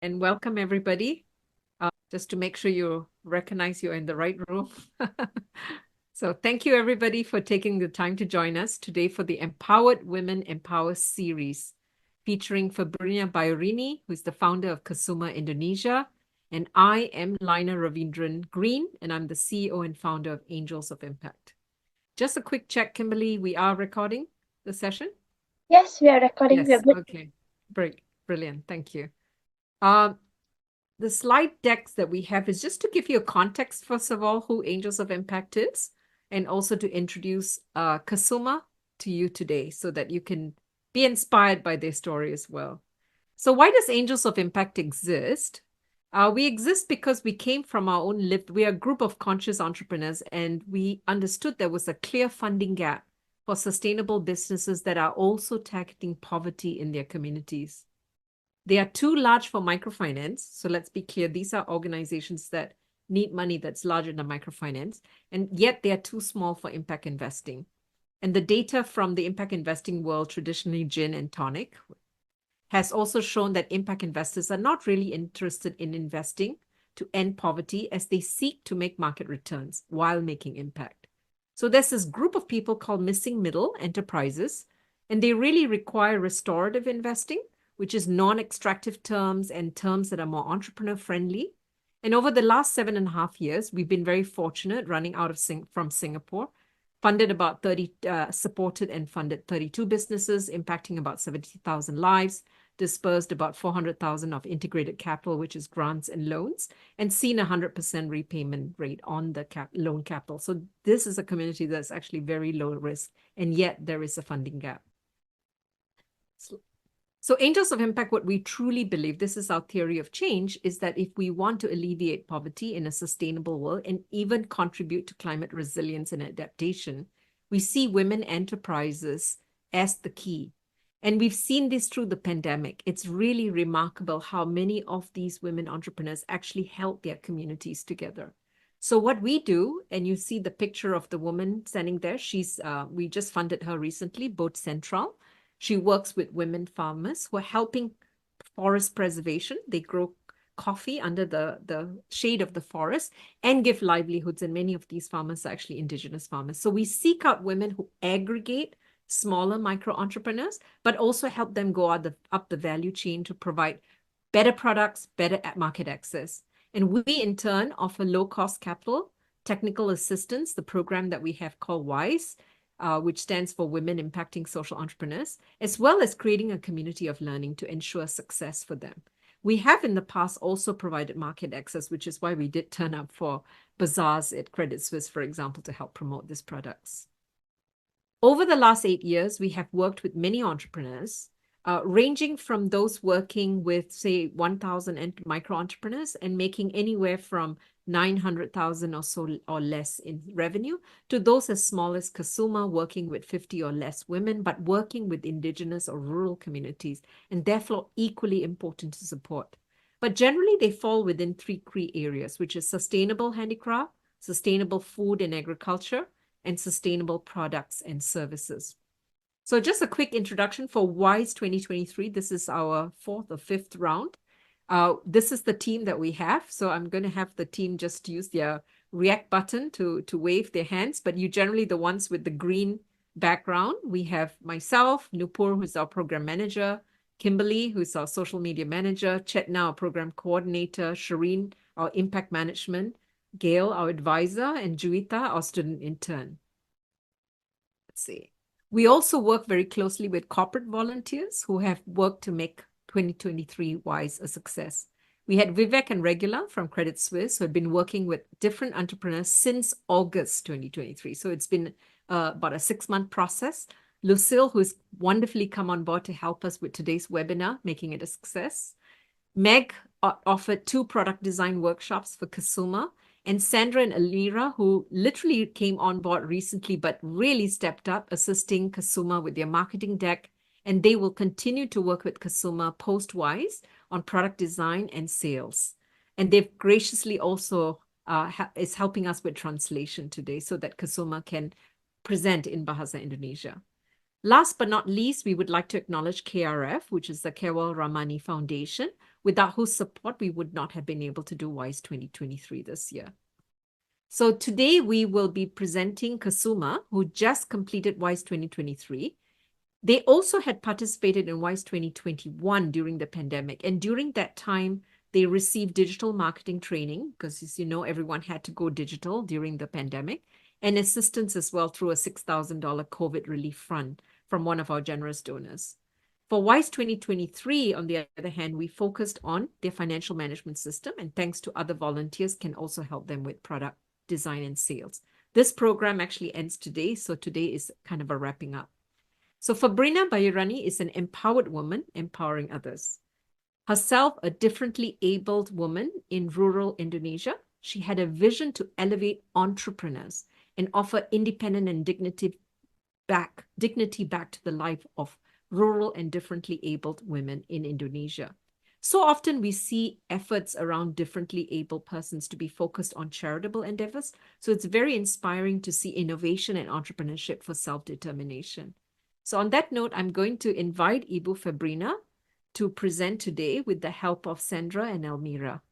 And welcome everybody. Just to make sure you recognize you're in the right room. So thank you everybody for taking the time to join us today for the Empowered Women Empower series, featuring Fabrina Bayorini, who's the founder of Kesuma, Indonesia. And I am Lina Ravindran Green, and I'm the CEO and founder of Angels of Impact. Just a quick check, Kimberly, we are recording the session? Yes, we are recording. We are Yes, good. okay. Brilliant. Thank you. Um, the slide decks that we have is just to give you a context, first of all, who Angels of Impact is, and also to introduce Kesuma to you today so that you can be inspired by their story as well. So why does Angels of Impact exist? We exist because we came from our own lived, we are a group of conscious entrepreneurs, and we understood there was a clear funding gap for sustainable businesses that are also tackling poverty in their communities. They are too large for microfinance. So let's be clear, these are organizations that need money that's larger than microfinance, and yet they are too small for impact investing. And the data from the impact investing world, traditionally gin and tonic, has also shown that impact investors are not really interested in investing to end poverty as they seek to make market returns while making impact. So there's this group of people called missing middle enterprises, and they really require restorative investing, which is non-extractive terms and terms that are more entrepreneur friendly. And over the last 7.5 years, we've been very fortunate running out of from Singapore, funded about 30, supported and funded 32 businesses, impacting about 70,000 lives, dispersed about 400,000 of integrated capital, which is grants and loans, and seen 100% repayment rate on the loan capital. So this is a community that's actually very low risk, and yet there is a funding gap. So Angels of Impact, what we truly believe, this is our theory of change, is that if we want to alleviate poverty in a sustainable world and even contribute to climate resilience and adaptation, we see women enterprises as the key. And we've seen this through the pandemic. It's really remarkable how many of these women entrepreneurs actually held their communities together. So what we do, and you see the picture of the woman standing there, we just funded her recently, Boat Central. She works with women farmers who are helping forest preservation. They grow coffee under the shade of the forest and give livelihoods. And many of these farmers are actually indigenous farmers. So we seek out women who aggregate smaller micro entrepreneurs, but also help them go up the value chain to provide better products, better market access. And we, in turn, offer low-cost capital, technical assistance, the program that we have called WISE, which stands for Women Impacting Social Entrepreneurs, as well as creating a community of learning to ensure success for them. We have in the past also provided market access, which is why we did turn up for bazaars at Credit Suisse, for example, to help promote these products. Over the last 8 years, we have worked with many entrepreneurs, ranging from those working with, say, 1,000 micro entrepreneurs and making anywhere from 900,000 or so or less in revenue to those as small as Kesuma, working with 50 or less women, but working with indigenous or rural communities, and therefore equally important to support. But generally, they fall within three key areas, which is sustainable handicraft, sustainable food and agriculture, and sustainable products and services. So just a quick introduction for WISE 2023. This is our fourth or fifth round. This is the team that we have. So I'm going to have the team just use their react button to wave their hands, but you generally the ones with the green background. We have myself, Nupur, who's our program manager, Kimberly, who's our social media manager, Chetna, our program coordinator, Shireen, our impact management, Gail, our advisor, and Juita, our student intern. Let's see. We also work very closely with corporate volunteers who have worked to make 2023 WISE a success. We had Vivek and Regula from Credit Suisse who had been working with different entrepreneurs since August 2023. So it's been about a 6-month process. Lucille, who's wonderfully come on board to help us with today's webinar, making it a success. Meg offered 2 product design workshops for Kesuma, and Sandra and Alira, who literally came on board recently, but really stepped up, assisting Kesuma with their marketing deck. And they will continue to work with Kesuma post-WISE on product design and sales. And they've graciously also is helping us with translation today so that Kesuma can present in Bahasa Indonesia. Last but not least, we would like to acknowledge KRF, which is the Kewal Ramani Foundation, without whose support we would not have been able to do WISE 2023 this year. So today we will be presenting Kesuma, who just completed WISE 2023. They also had participated in WISE 2021 during the pandemic. And during that time, they received digital marketing training because, as you know, everyone had to go digital during the pandemic, and assistance as well through a $6,000 COVID relief fund from one of our generous donors. For WISE 2023, on the other hand, we focused on their financial management system, and thanks to other volunteers, can also help them with product design and sales. This program actually ends today, so today is kind of a wrapping up. So Fabrina Bayurani is an empowered woman empowering others. Herself a differently abled woman in rural Indonesia, she had a vision to elevate entrepreneurs and offer independent and dignity back to the life of rural and differently abled women in Indonesia. So often we see efforts around differently able persons to be focused on charitable endeavors. So it's very inspiring to see innovation and entrepreneurship for self-determination. So on that note, I'm going to invite Ibu Fabrina to present today with the help of Sandra and Elmira.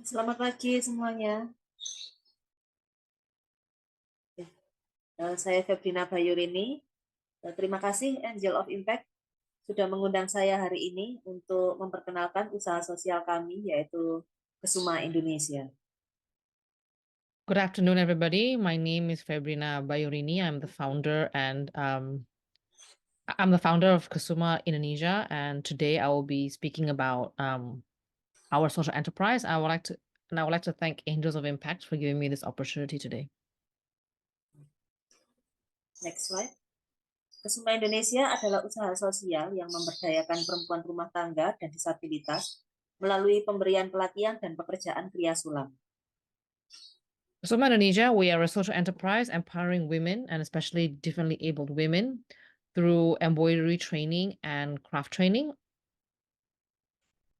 Selamat pagi semuanya. Saya Febrina Bayurini. Terima kasih Angel of Impact sudah mengundang saya hari ini untuk memperkenalkan usaha sosial kami, yaitu Kesuma Indonesia. Good afternoon, everybody. My name is Febrina Bayurini. I'm the founder of Kesuma Indonesia, and today I will be speaking about our social enterprise. I would like to thank Angels of Impact for giving me this opportunity today. Next slide. Kesuma Indonesia adalah usaha sosial yang memberdayakan perempuan rumah tangga dan disabilitas melalui pemberian pelatihan dan pekerjaan pria sulam. Kesuma Indonesia, we are a social enterprise empowering women and especially differently abled women through embroidery training and craft training.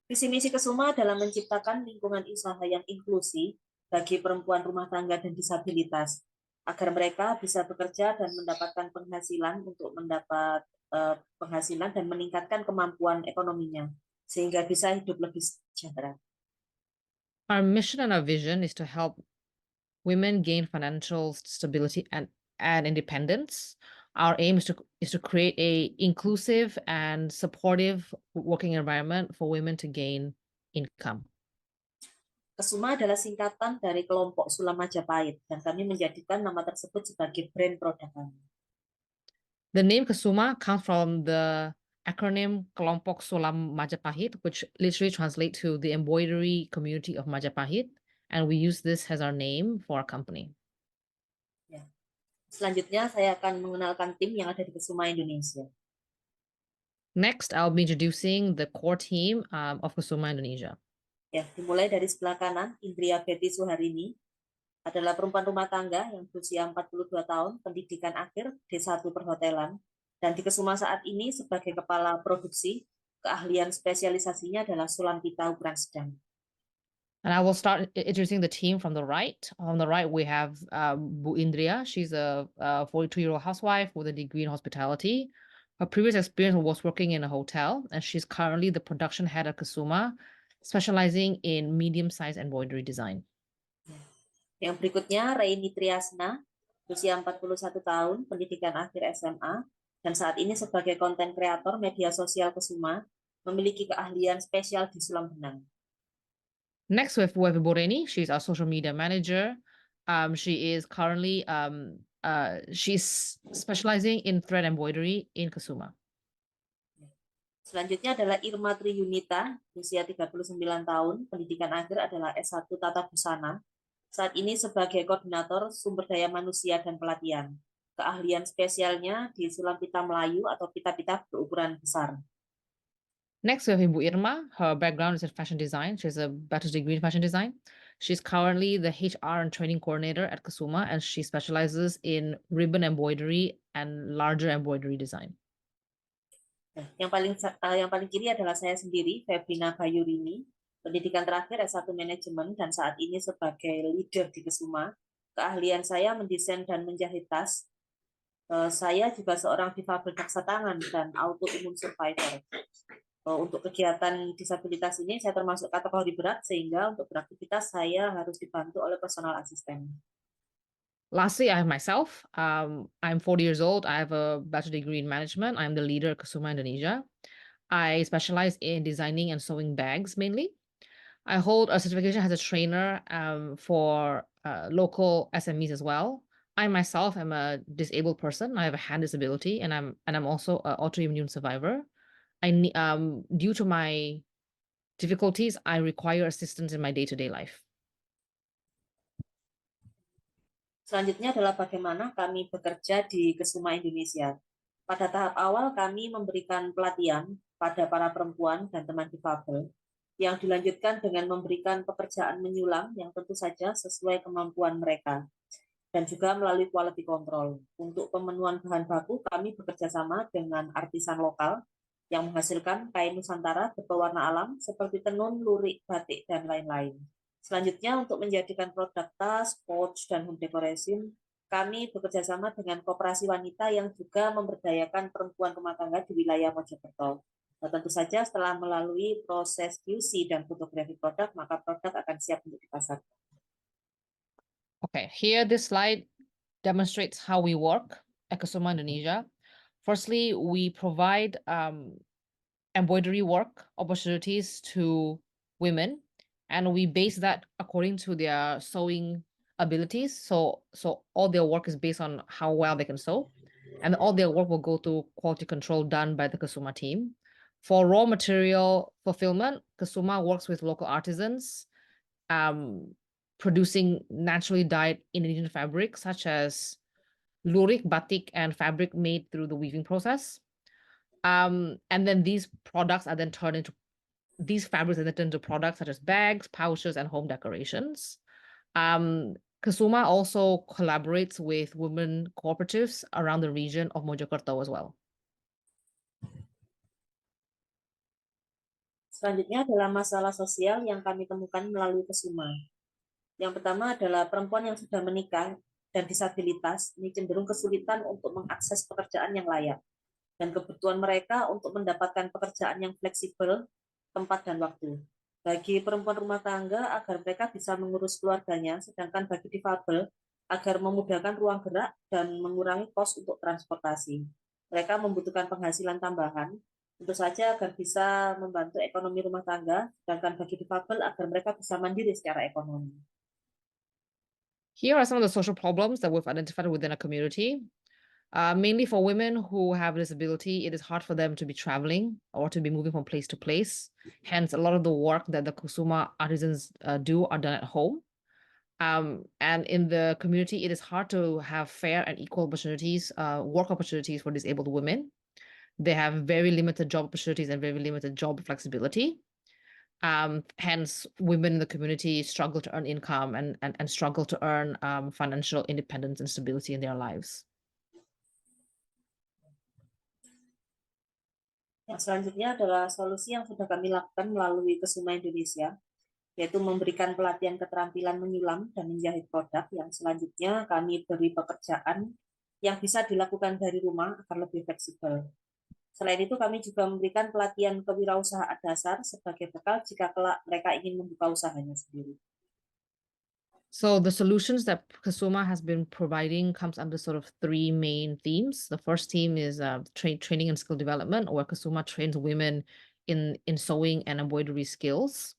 Visi misi Kesuma adalah menciptakan lingkungan usaha yang inklusif bagi perempuan rumah tangga dan disabilitas, agar mereka bisa bekerja dan mendapatkan penghasilan untuk mendapat penghasilan dan meningkatkan kemampuan ekonominya, sehingga bisa hidup lebih sejahtera. Our mission and our vision is to help women gain financial stability and independence. Our aim is to create a inclusive and supportive working environment for women to gain income. Kesuma adalah singkatan dari kelompok sulam Majapahit, dan kami menjadikan nama tersebut sebagai brand produk kami. The name Kesuma comes from the acronym Kelompok Sulam Majapahit, which literally translates to the embroidery community of Majapahit, and we use this as our name for our company. Ya. Selanjutnya saya akan mengenalkan tim yang ada di Kesuma Indonesia. Next, I'll be introducing the core team of Kesuma Indonesia. Ya, dimulai dari sebelah kanan, Indria Betty Suharini adalah perempuan rumah tangga yang berusia 42 tahun, pendidikan akhir D1 Perhotelan, dan di Kesuma saat ini sebagai kepala produksi. Keahlian spesialisasinya adalah sulam pita ukuran sedang. And I will start introducing the team from the right. On the right, we have Bu Indria. She's a 42-year-old housewife with a degree in hospitality. Her previous experience was working in a hotel, and she's currently the production head at Kesuma, specializing in medium-sized embroidery design. Yang berikutnya, Raini Triasna, usia 41 tahun, pendidikan akhir SMA, dan saat ini sebagai konten kreator media sosial Kesuma, memiliki keahlian spesial di sulam benang. Next, we have Bu Reni. She's our social media manager. She is currently she's specializing in thread embroidery in Kesuma. Selanjutnya adalah Irma Triyunita, usia 39 tahun, pendidikan akhir adalah S1 Tata Busana. Saat ini sebagai koordinator sumber daya manusia dan pelatihan. Keahlian spesialnya di sulam pita Melayu atau pita-pita berukuran besar. Next, we have Ibu Irma. Her background is in fashion design. She has a bachelor's degree in fashion design. She's currently the HR and training coordinator at Kesuma, and she specializes in ribbon embroidery and larger embroidery design. Yang paling kiri adalah saya sendiri, Febrina Bayurini, pendidikan terakhir S1 manajemen dan saat ini sebagai leader di Kesuma. Keahlian saya mendesain dan menjahit tas. Saya juga seorang difabel daksa tangan dan autoimmune survivor. Untuk kegiatan disabilitas ini saya termasuk kategori berat sehingga untuk beraktivitas saya harus dibantu oleh personal asisten. Lastly, I have myself. I'm 40 years old. I have a bachelor degree in management. I'm the leader at Kesuma, Indonesia. I specialize in designing and sewing bags mainly. I hold a certification as a trainer for local SMEs as well. I myself am a disabled person. I have a hand disability, and I'm also an autoimmune survivor. Due to my difficulties, I require assistance in my day-to-day life. Selanjutnya adalah bagaimana kami bekerja di Kesuma Indonesia. Pada tahap awal kami memberikan pelatihan pada para perempuan dan teman difabel yang dilanjutkan dengan memberikan pekerjaan menyulam yang tentu saja sesuai kemampuan mereka dan juga melalui quality control. Untuk pemenuhan bahan baku kami bekerja sama dengan artisan lokal yang menghasilkan kain Nusantara berpewarna alam seperti tenun, lurik, batik, dan lain-lain. Selanjutnya untuk menjadikan produk tas, pouch, dan home decoration, kami bekerja sama dengan koperasi wanita yang juga memberdayakan perempuan rumah tangga di wilayah Mojokerto. Nah, tentu saja setelah melalui proses QC dan fotografi produk, maka produk akan siap untuk dipasarkan. Okay, here this slide demonstrates how we work at Kesuma, Indonesia. Firstly, we provide embroidery work opportunities to women, and we base that according to their sewing abilities. So all their work is based on how well they can sew, and all their work will go to quality control done by the Kesuma team. For raw material fulfillment, Kesuma works with local artisans, producing naturally dyed Indonesian fabrics such as lurik, batik, and fabric made through the weaving process. And then these fabrics are then turned into products such as bags, pouches, and home decorations. Kesuma also collaborates with women cooperatives around the region of Mojokerto as well. Selanjutnya adalah masalah sosial yang kami temukan melalui Kesuma. Yang pertama adalah perempuan yang sudah menikah dan disabilitas ini cenderung kesulitan untuk mengakses pekerjaan yang layak dan kebutuhan mereka untuk mendapatkan pekerjaan yang fleksibel, tempat dan waktu. Bagi perempuan rumah tangga agar mereka bisa mengurus keluarganya, sedangkan bagi difabel agar memudahkan ruang gerak dan mengurangi kos untuk transportasi. Mereka membutuhkan penghasilan tambahan, tentu saja agar bisa membantu ekonomi rumah tangga, sedangkan bagi difabel agar mereka bisa mandiri secara ekonomi. Here are some of the social problems that we've identified within a community. Mainly for women who have a disability, it is hard for them to be traveling or to be moving from place to place. Hence, a lot of the work that the Kesuma artisans do are done at home. And in the community, it is hard to have fair and equal opportunities, work opportunities for disabled women. They have very limited job opportunities and very limited job flexibility. Hence, women in the community struggle to earn income and struggle to earn financial independence and stability in their lives. Yang selanjutnya adalah solusi yang sudah kami lakukan melalui Kesuma Indonesia, yaitu memberikan pelatihan keterampilan menyulam dan menjahit produk yang selanjutnya kami beri pekerjaan yang bisa dilakukan dari rumah agar lebih fleksibel. Selain itu, kami juga memberikan pelatihan kewirausahaan dasar sebagai bekal jika kelak mereka ingin membuka usahanya sendiri. So the solutions that Kesuma has been providing comes under sort of three main themes. The first theme is training and skill development, where Kesuma trains women in sewing and embroidery skills.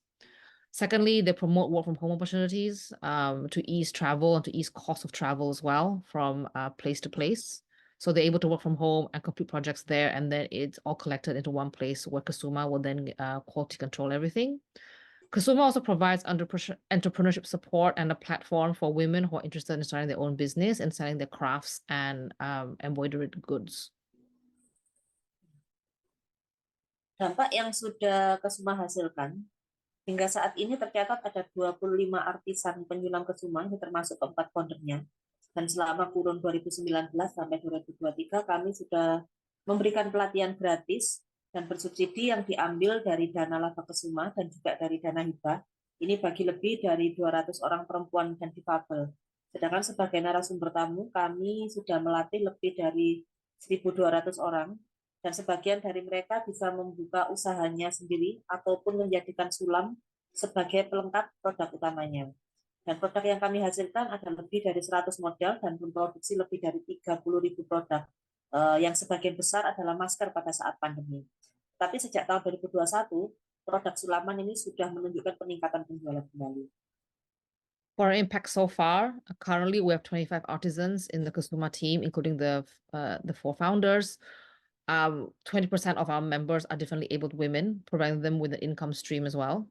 Secondly, they promote work from home opportunities to ease travel and to ease cost of travel as well from place to place. So they're able to work from home and complete projects there, and then it's all collected into one place where Kesuma will then quality control everything. Kesuma also provides entrepreneurship support and a platform for women who are interested in starting their own business and selling their crafts and embroidered goods. Dampak yang sudah Kesuma hasilkan, hingga saat ini tercatat ada 25 artisan penyulam Kesuma, yang termasuk 4 foundernya. Dan selama kurun 2019 sampai 2023 kami sudah memberikan pelatihan gratis dan bersubsidi yang diambil dari dana laba Kesuma dan juga dari dana hibah. Ini bagi lebih dari 200 orang perempuan dan difabel. Sedangkan sebagai narasumber tamu, kami sudah melatih lebih dari 1.200 orang, dan sebagian dari mereka bisa membuka usahanya sendiri ataupun menjadikan sulam sebagai pelengkap produk utamanya. Dan produk yang kami hasilkan ada lebih dari 100 model dan memproduksi lebih dari 30.000 produk, yang sebagian besar adalah masker pada saat pandemi. Tapi sejak tahun 2021, produk sulaman ini sudah menunjukkan peningkatan penjualan kembali. For our impact so far, currently we have 25 artisans in the Kesuma team, including the 4 founders. 20% of our members are differently abled women, providing them with an income stream as well.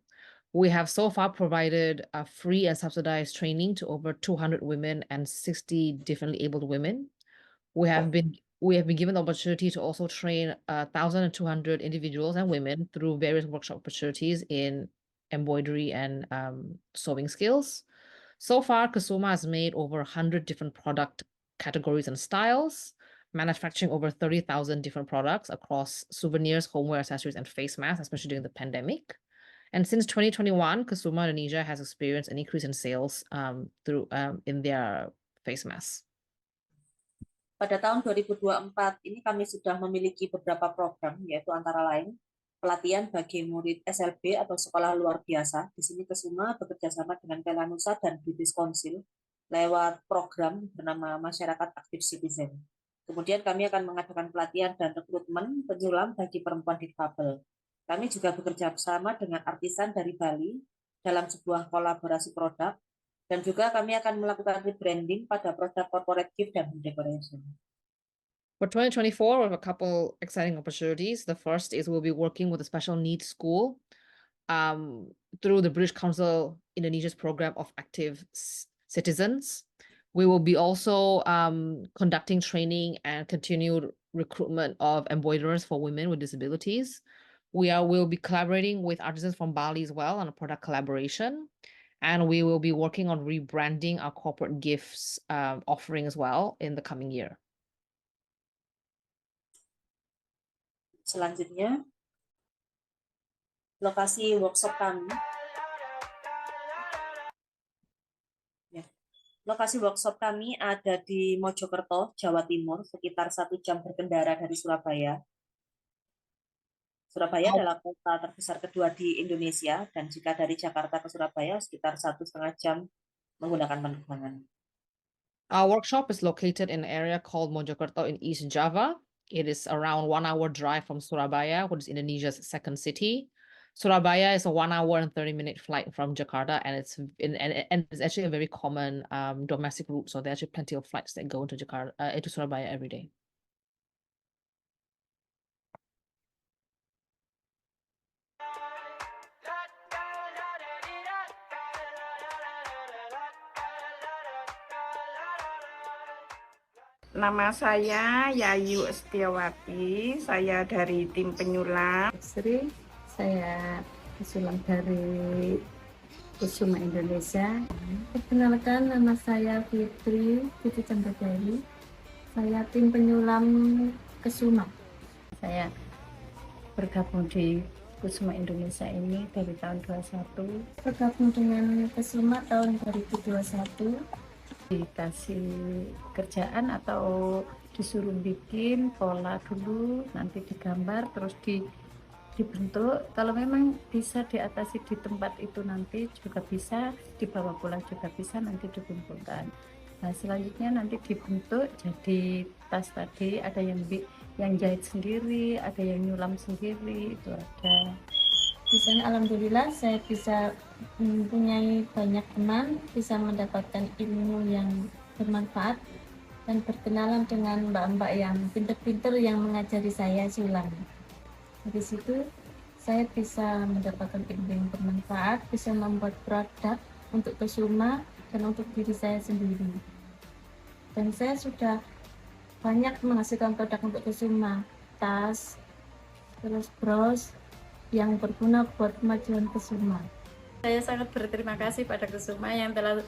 We have so far provided free and subsidized training to over 200 women and 60 differently abled women. We have been given the opportunity to also train 1,200 individuals and women through various workshop opportunities in embroidery and sewing skills. So far, Kesuma has made over 100 different product categories and styles, manufacturing over 30,000 different products across souvenirs, homeware, accessories, and face masks, especially during the pandemic. And since 2021, Kesuma Indonesia has experienced an increase in sales in their face masks. Pada tahun 2024 ini kami sudah memiliki beberapa program, yaitu antara lain pelatihan bagi murid SLB atau sekolah luar biasa. Di sini Kesuma bekerja sama dengan Pelanusa dan British Council lewat program bernama Masyarakat Aktif Citizen. Kemudian kami akan mengadakan pelatihan dan rekrutmen penyulam bagi perempuan difabel. Kami juga bekerja sama dengan artisan dari Bali dalam sebuah kolaborasi produk, dan juga kami akan melakukan rebranding pada produk corporate gift dan decoration. For 2024, we have a couple exciting opportunities. The first is we'll be working with a special needs school through the British Council Indonesia's program of active citizens. We will be also conducting training and continued recruitment of embroiderers for women with disabilities. We'll be collaborating with artisans from Bali as well on a product collaboration. And we will be working on rebranding our corporate gifts offering as well in the coming year. Selanjutnya, lokasi workshop kami. Lokasi workshop kami ada di Mojokerto, Jawa Timur, sekitar 1 jam berkendara dari Surabaya. Surabaya adalah kota terbesar kedua di Indonesia, dan jika dari Jakarta ke Surabaya sekitar 1,5 jam menggunakan penerbangan. Our workshop is located in an area called Mojokerto in East Java. It is around 1 hour drive from Surabaya, which is Indonesia's second city. Surabaya is a 1 hour and 30-minute flight from Jakarta, and it's actually a very common domestic route. So there's actually plenty of flights that go into Surabaya every day. Nama saya Yayu Setiawati, saya dari tim penyulam. Sri, saya pesulam dari Kesuma Indonesia. Perkenalkan, nama saya Fitri Chandradari. Saya tim penyulam Kesuma. Saya bergabung di Kesuma Indonesia ini dari tahun 2021. Bergabung dengan Kesuma tahun 2021. Dikasih kerjaan atau disuruh bikin pola dulu, nanti digambar, terus dibentuk. Kalau memang bisa diatasi di tempat itu nanti juga bisa, dibawa pulang juga bisa, nanti dikumpulkan. Nah selanjutnya nanti dibentuk jadi tas tadi, ada yang jahit sendiri, ada yang nyulam sendiri, itu ada. Di sana alhamdulillah saya bisa mempunyai banyak teman, bisa mendapatkan ilmu yang bermanfaat dan berkenalan dengan mbak-mbak yang pintar-pintar yang mengajari saya sulam. Dari situ saya bisa mendapatkan ilmu yang bermanfaat, bisa membuat produk untuk Kesuma dan untuk diri saya sendiri. Dan saya sudah banyak menghasilkan produk untuk Kesuma, tas, terus bros, yang berguna buat kemajuan Kesuma. Saya sangat berterima kasih pada Kesuma yang telah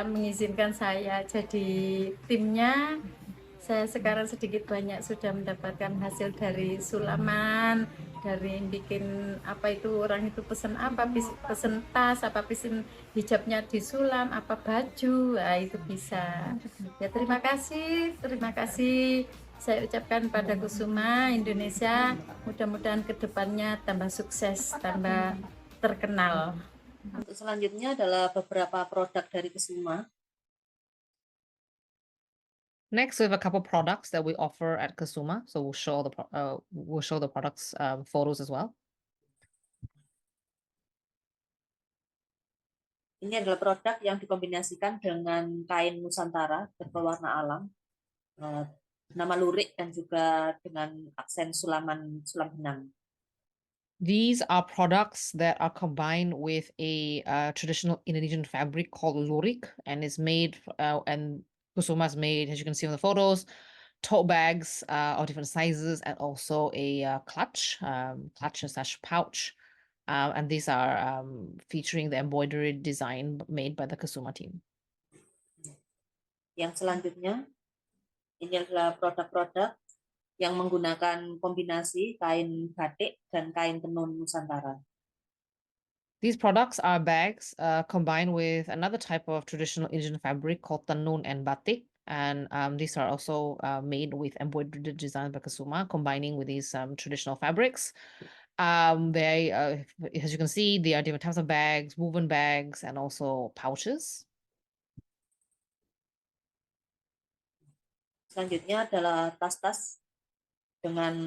mengizinkan saya jadi timnya. Saya sekarang sedikit banyak sudah mendapatkan hasil dari sulaman, dari bikin apa itu orang itu pesen apa, pesen tas, apa pesen hijabnya disulam, apa baju, nah, itu bisa. Ya terima kasih. Saya ucapkan pada Kesuma Indonesia, mudah-mudahan kedepannya tambah sukses, tambah terkenal. Untuk selanjutnya adalah beberapa produk dari Kesuma. Next, we have a couple products that we offer at Kesuma. So we'll show the products photos as well. Ini adalah produk yang dikombinasikan dengan kain Nusantara berwarna alam, nama lurik dan juga dengan aksen sulam benang. These are products that are combined with a traditional Indonesian fabric called lurik, and is made and Kusuma is made, as you can see on the photos, tote bags of different sizes, and also a clutch slash pouch. And these are featuring the embroidery design made by the Kusuma team. Yang selanjutnya, ini adalah produk-produk yang menggunakan kombinasi kain batik dan kain tenun Nusantara. These products are bags combined with another type of traditional Indian fabric called tenun and batik. And these are also made with embroidered design by Kesuma, combining with these traditional fabrics. They, as you can see, there are different types of bags, woven bags, and also pouches. Selanjutnya adalah tas-tas dengan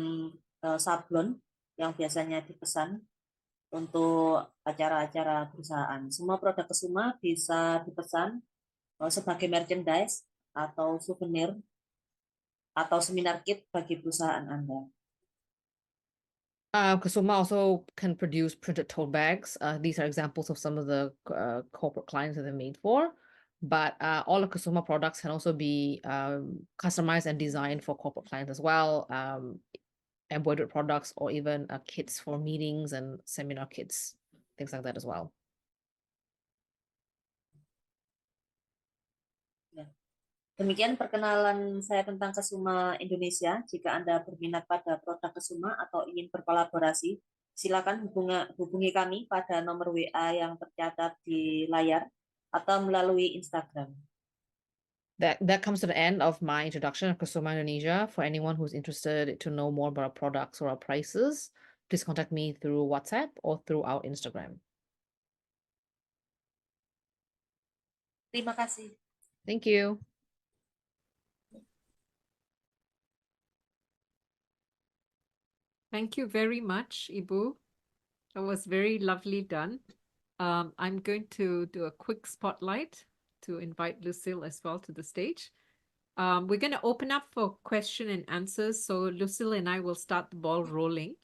sablon yang biasanya dipesan untuk acara-acara perusahaan. Semua produk Kesuma bisa dipesan sebagai merchandise atau souvenir atau seminar kit bagi perusahaan Anda. Kesuma also can produce printed tote bags. These are examples of some of the corporate clients that they're made for. But all of Kesuma products can also be customized and designed for corporate clients as well. Embroidered products or even kits for meetings and seminar kits, things like that as well. Demikian perkenalan saya tentang Kesuma Indonesia. Jika Anda berminat pada produk Kesuma atau ingin berkolaborasi, silakan hubungi kami pada nomor WA yang tercatat di layar atau melalui Instagram. That comes to the end of my introduction of Kesuma Indonesia. For anyone who's interested to know more about our products or our prices, please contact me through WhatsApp or through our Instagram. Terima kasih. Thank you. Thank you very much, Ibu. That was very lovely done. I'm going to do a quick spotlight to invite Lucille as well to the stage. We're going to open up for question and answers. So Lucille and I will start the ball rolling.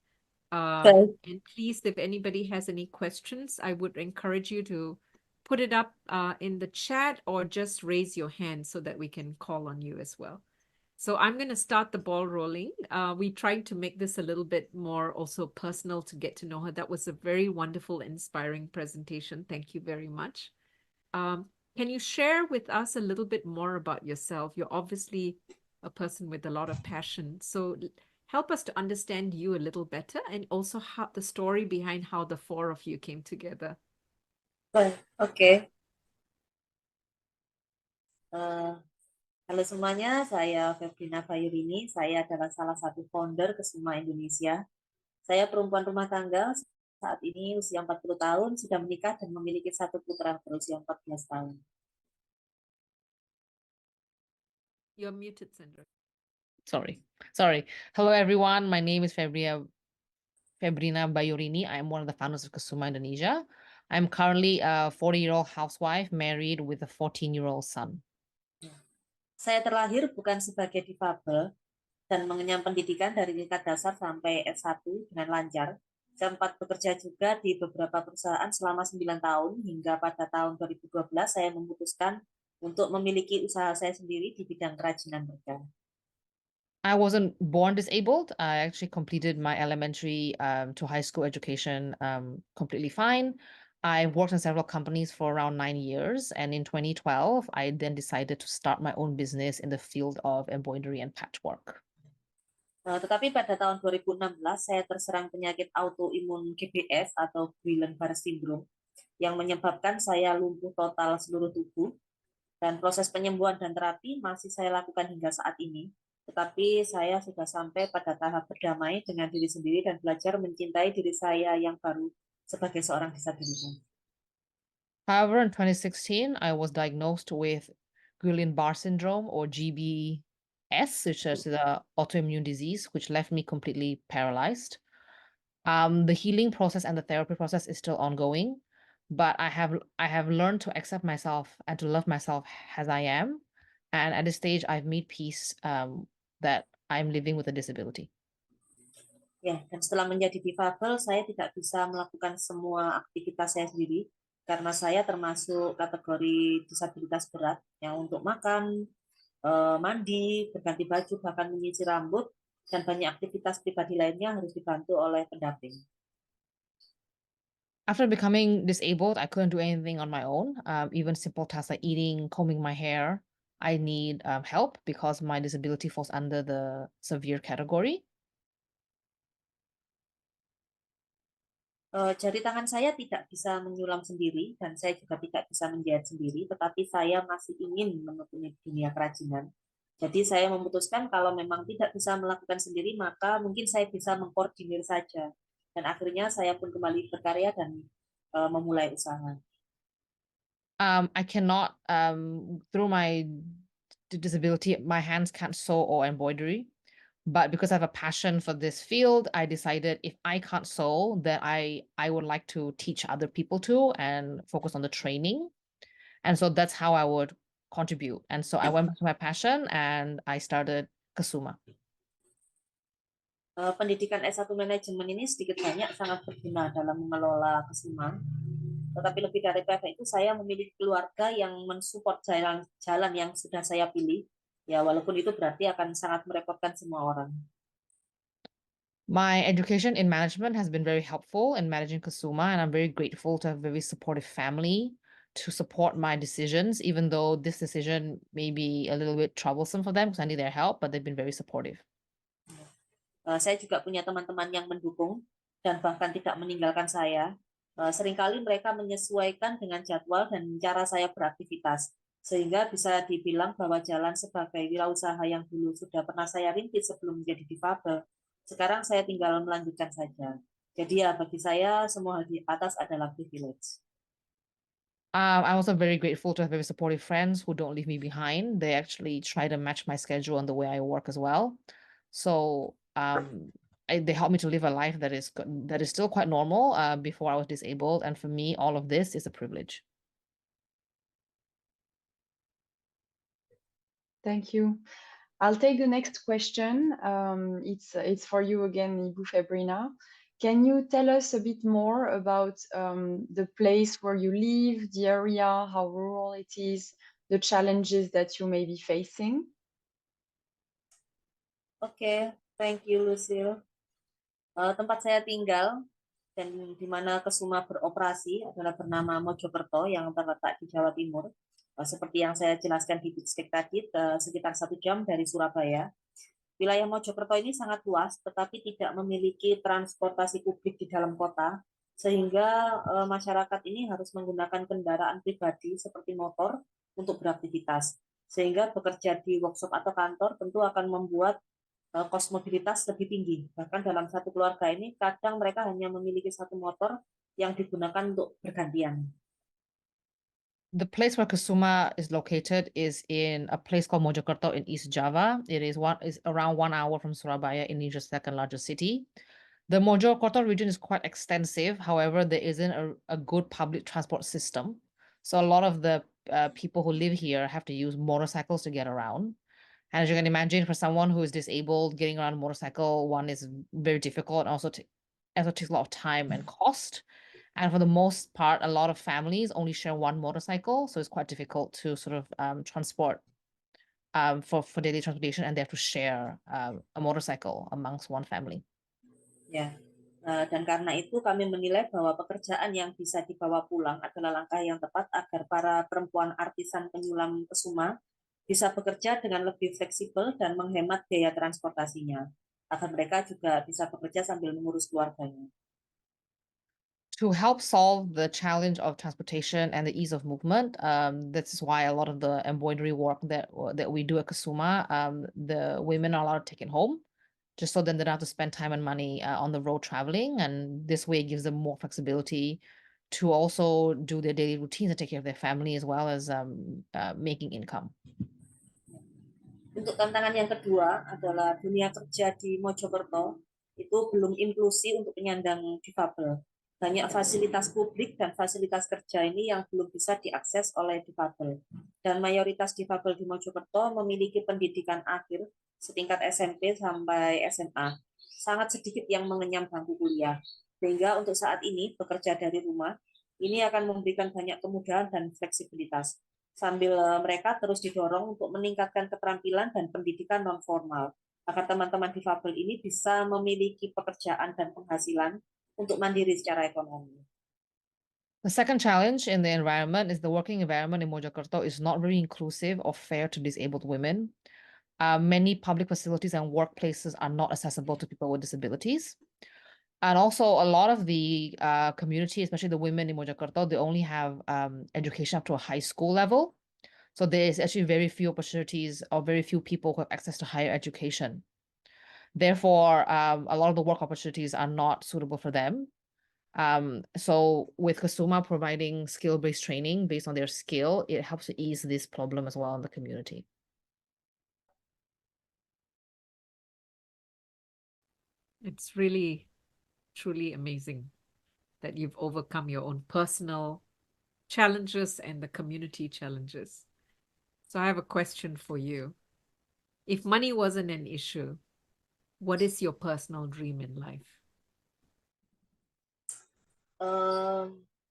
And please, if anybody has any questions, I would encourage you to put it up in the chat or just raise your hand so that we can call on you as well. So I'm going to start the ball rolling. We tried to make this a little bit more also personal to get to know her. That was a very wonderful, inspiring presentation. Thank you very much. Can you share with us a little bit more about yourself? You're obviously a person with a lot of passion. So help us to understand you a little better and also how the story behind how the four of you came together. Oke. Halo semuanya, saya Febrina Bayurini. Saya adalah salah satu founder Kesuma Indonesia. Saya perempuan rumah tangga, saat ini usia 40 tahun, sudah menikah dan memiliki satu putra berusia 14 tahun. You're muted, Sandra. Sorry. Hello, everyone. My name is Febrina Bayurini. I'm one of the founders of Kesuma Indonesia. I'm currently a 40-year-old housewife married with a 14-year-old son. Saya terlahir bukan sebagai difabel dan mengenyam pendidikan dari tingkat dasar sampai S1 dengan lancar. Saya sempat bekerja juga di beberapa perusahaan selama 9 tahun hingga pada tahun 2012 saya memutuskan untuk memiliki usaha saya sendiri di bidang kerajinan berkah. I wasn't born disabled. I actually completed my elementary to high school education completely fine. I worked in several companies for around 9 years, and in 2012, I then decided to start my own business in the field of embroidery and patchwork. Tetapi pada tahun 2016 saya terserang penyakit autoimun GBS atau Guillain-Barré syndrome yang menyebabkan saya lumpuh total seluruh tubuh, dan proses penyembuhan dan terapi masih saya lakukan hingga saat ini. Tetapi saya sudah sampai pada tahap berdamai dengan diri sendiri dan belajar mencintai diri saya yang baru sebagai seorang disabilitas. However, in 2016, I was diagnosed with Guillain-Barré syndrome, or GBS, which is the autoimmune disease, which left me completely paralyzed. The healing process and the therapy process is still ongoing, but I have learned to accept myself and to love myself as I am. And at this stage, I've made peace that I'm living with a disability. Ya, dan setelah menjadi difabel, saya tidak bisa melakukan semua aktivitas saya sendiri karena saya termasuk kategori disabilitas berat, yang untuk makan, mandi, berganti baju, bahkan menyisir rambut, dan banyak aktivitas pribadi lainnya harus dibantu oleh pendamping. After becoming disabled, I couldn't do anything on my own. Even simple tasks like eating, combing my hair, I need help because my disability falls under the severe category. Jari tangan saya tidak bisa menyulam sendiri dan saya juga tidak bisa menjahit sendiri, tetapi saya masih ingin menekuni dunia kerajinan. Jadi saya memutuskan kalau memang tidak bisa melakukan sendiri, maka mungkin saya bisa mengkoordinir saja. Dan akhirnya saya pun kembali berkarya dan memulai usaha. I cannot, through my disability, my hands can't sew or embroidery. But because I have a passion for this field, I decided if I can't sew, then I would like to teach other people to and focus on the training. And so that's how I would contribute. And so I went back to my passion and I started Kesuma. Pendidikan S1 manajemen ini sedikit banyak sangat berguna dalam mengelola Kesuma. Tetapi lebih daripada itu, saya memiliki keluarga yang mensupport jalan yang sudah saya pilih. Ya, walaupun itu berarti akan sangat merepotkan semua orang. My education in management has been very helpful in managing Kesuma, and I'm very grateful to have a very supportive family to support my decisions, even though this decision may be a little bit troublesome for them because I need their help, but they've been very supportive. Saya juga punya teman-teman yang mendukung dan bahkan tidak meninggalkan saya. Seringkali mereka menyesuaikan dengan jadwal dan cara saya beraktivitas, sehingga bisa dibilang bahwa jalan sebagai wirausaha yang dulu sudah pernah saya rintis sebelum menjadi difabel, sekarang saya tinggal melanjutkan saja. Jadi ya, bagi saya semua hal di atas adalah privilege. I'm also very grateful to have very supportive friends who don't leave me behind. They actually try to match my schedule and the way I work as well. So they help me to live a life that is still quite normal before I was disabled. And for me, all of this is a privilege. Thank you. I'll take the next question. It's for you again, Ibu Febrina. Can you tell us a bit more about the place where you live, the area, how rural it is, the challenges that you may be facing? Oke, thank you, Lucille. Tempat saya tinggal dan di mana Kesuma beroperasi adalah bernama Mojokerto yang terletak di Jawa Timur. Seperti yang saya jelaskan di Bitscape tadi, sekitar 1 jam dari Surabaya. Wilayah Mojokerto ini sangat luas, tetapi tidak memiliki transportasi publik di dalam kota, sehingga masyarakat ini harus menggunakan kendaraan pribadi seperti motor untuk beraktivitas. Sehingga bekerja di workshop atau kantor tentu akan membuat kos mobilitas lebih tinggi. Bahkan dalam satu keluarga ini, kadang mereka hanya memiliki satu motor yang digunakan untuk bergantian. The place where Kesuma is located is in a place called Mojokerto in East Java. It is around 1 hour from Surabaya, Indonesia's second largest city. The Mojokerto region is quite extensive. However, there isn't a good public transport system. So a lot of the people who live here have to use motorcycles to get around. And as you can imagine, for someone who is disabled, getting around a motorcycle, one is very difficult, and also takes a lot of time and cost. And for the most part, a lot of families only share one motorcycle, so it's quite difficult to sort of transport for daily transportation, and they have to share a motorcycle amongst one family. Ya, Dan karena itu kami menilai bahwa pekerjaan yang bisa dibawa pulang adalah langkah yang tepat agar para perempuan artisan penyulam Kesuma bisa bekerja dengan lebih fleksibel dan menghemat biaya transportasinya, agar mereka juga bisa bekerja sambil mengurus keluarganya. To help solve the challenge of transportation and the ease of movement, this is why a lot of the embroidery work that we do at Kesuma, the women are allowed to take it home, just so then they don't have to spend time and money on the road traveling, and this way it gives them more flexibility to also do their daily routines and take care of their family as well as making income. Untuk tantangan yang kedua adalah dunia kerja di Mojokerto itu belum inklusi untuk penyandang difabel. Banyak fasilitas publik dan fasilitas kerja ini yang belum bisa diakses oleh difabel. Dan mayoritas difabel di Mojokerto memiliki pendidikan akhir setingkat SMP sampai SMA. Sangat sedikit yang mengenyam bangku kuliah. Sehingga untuk saat ini bekerja dari rumah ini akan memberikan banyak kemudahan dan fleksibilitas. Sambil mereka terus didorong untuk meningkatkan keterampilan dan pendidikan non-formal, agar teman-teman difabel ini bisa memiliki pekerjaan dan penghasilan untuk mandiri secara ekonomi. The second challenge in the environment is the working environment in Mojokerto is not very inclusive or fair to disabled women. Many public facilities and workplaces are not accessible to people with disabilities. And also a lot of the community, especially the women in Mojokerto, they only have education up to a high school level. So there's actually very few opportunities or very few people who have access to higher education. Therefore, a lot of the work opportunities are not suitable for them. So with Kesuma providing skill-based training based on their skill, it helps to ease this problem as well in the community. It's really, truly amazing that you've overcome your own personal challenges and the community challenges. So I have a question for you. If money wasn't an issue, what is your personal dream in life?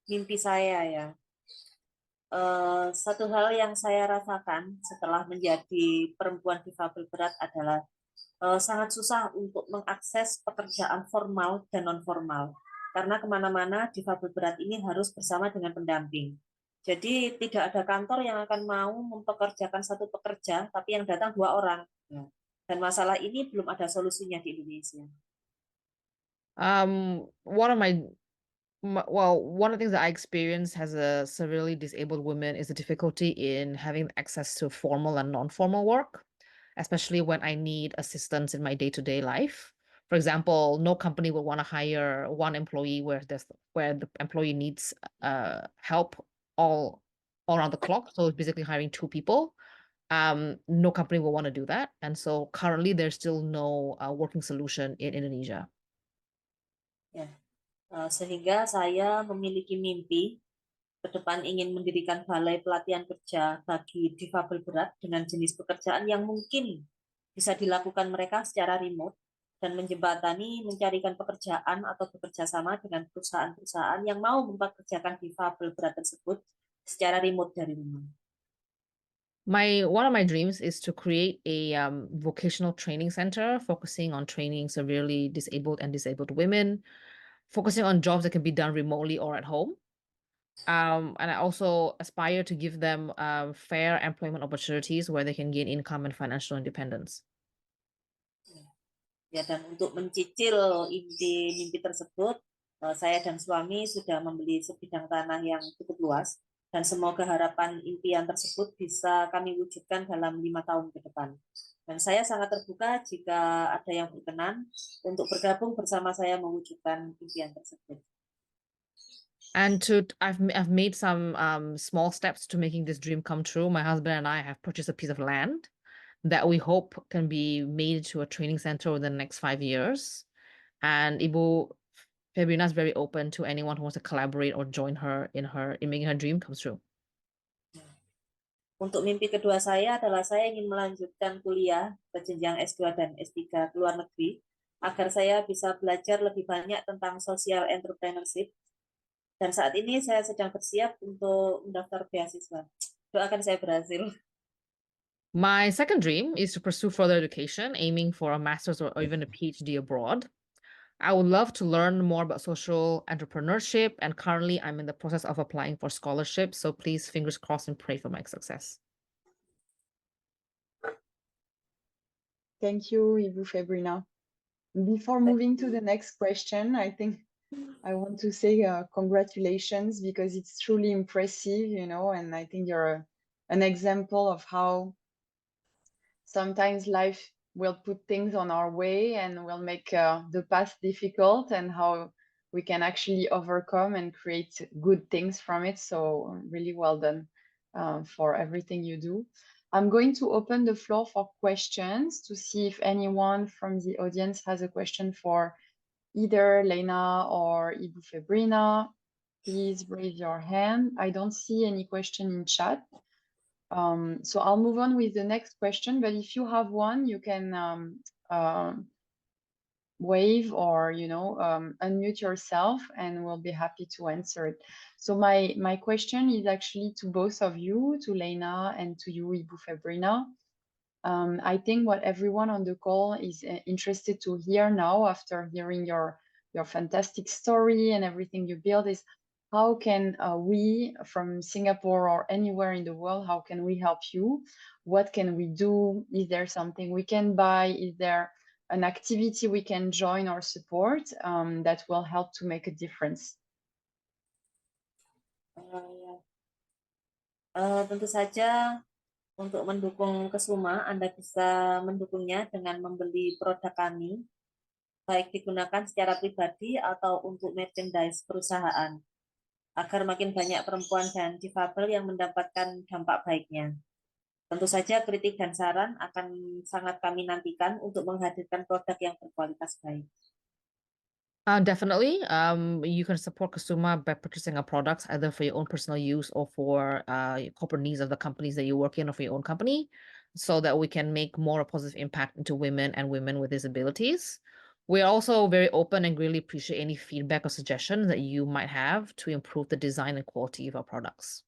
Mimpi saya ya. Satu hal yang saya rasakan setelah menjadi perempuan difabel berat adalah sangat susah untuk mengakses pekerjaan formal dan non-formal. Karena kemana-mana difabel berat ini harus bersama dengan pendamping. Jadi tidak ada kantor yang akan mau mempekerjakan satu pekerja, tapi yang datang 2 orang. Dan masalah ini belum ada solusinya di Indonesia. One of the things that I experienced as a severely disabled woman is the difficulty in having access to formal and non-formal work, especially when I need assistance in my day-to-day life. For example, no company will want to hire one employee where the employee needs help all around the clock. So it's basically hiring 2 people. No company will want to do that. And so currently there's still no working solution in Indonesia. Ya. Sehingga saya memiliki mimpi ke depan ingin mendirikan balai pelatihan kerja bagi difabel berat dengan jenis pekerjaan yang mungkin bisa dilakukan mereka secara remote dan menjembatani mencarikan pekerjaan atau bekerja sama dengan perusahaan-perusahaan yang mau mempekerjakan difabel berat tersebut secara remote dari rumah. One of my dreams is to create a vocational training center focusing on training severely disabled and disabled women, focusing on jobs that can be done remotely or at home. And I also aspire to give them fair employment opportunities where they can gain income and financial independence. Ya, dan untuk mencicil mimpi tersebut, saya dan suami sudah membeli sebidang tanah yang cukup luas, dan semoga harapan impian tersebut bisa kami wujudkan dalam 5 tahun ke depan. Dan saya sangat terbuka jika ada yang berkenan untuk bergabung bersama saya mewujudkan impian tersebut. And I've made some small steps to making this dream come true. My husband and I have purchased a piece of land that we hope can be made to a training center over the next 5 years. And Ibu Febrina is very open to anyone who wants to collaborate or join her in making her dream come true. Untuk mimpi kedua saya adalah saya ingin melanjutkan kuliah ke jenjang S2 dan S3 ke luar negeri agar saya bisa belajar lebih banyak tentang social entrepreneurship. Dan saat ini saya sedang bersiap untuk mendaftar beasiswa. Doakan saya berhasil. My second dream is to pursue further education, aiming for a master's or even a PhD abroad. I would love to learn more about social entrepreneurship, and currently I'm in the process of applying for scholarship. So please, fingers crossed and pray for my success. Thank you, Ibu Febrina. Before moving to the next question, I think I want to say congratulations, because it's truly impressive, you know, and I think you're an example of how sometimes life will put things on our way and will make the path difficult, and how we can actually overcome and create good things from it. So really well done for everything you do. I'm going to open the floor for questions to see if anyone from the audience has a question for either Lena or Ibu Febrina. Please raise your hand. I don't see any question in chat. So I'll move on with the next question, but if you have one, you can wave or, you know, unmute yourself, and we'll be happy to answer it. So my question is actually to both of you, to Lena and to you, Ibu Febrina. I think what everyone on the call is interested to hear now, after hearing your fantastic story and everything you build, is how can we from Singapore or anywhere in the world, how can we help you? What can we do? Is there something we can buy? Is there an activity we can join or support that will help to make a difference? Tentu saja untuk mendukung Kesuma, Anda bisa mendukungnya dengan membeli produk kami, baik digunakan secara pribadi atau untuk merchandise perusahaan, agar makin banyak perempuan dan difabel yang mendapatkan dampak baiknya. Tentu saja kritik dan saran akan sangat kami nantikan untuk menghadirkan produk yang berkualitas baik. Definitely. You can support Kesuma by purchasing our products either for your own personal use or for corporate needs of the companies that you work in or for your own company, so that we can make more a positive impact into women and women with disabilities. We're also very open and really appreciate any feedback or suggestions that you might have to improve the design and quality of our products.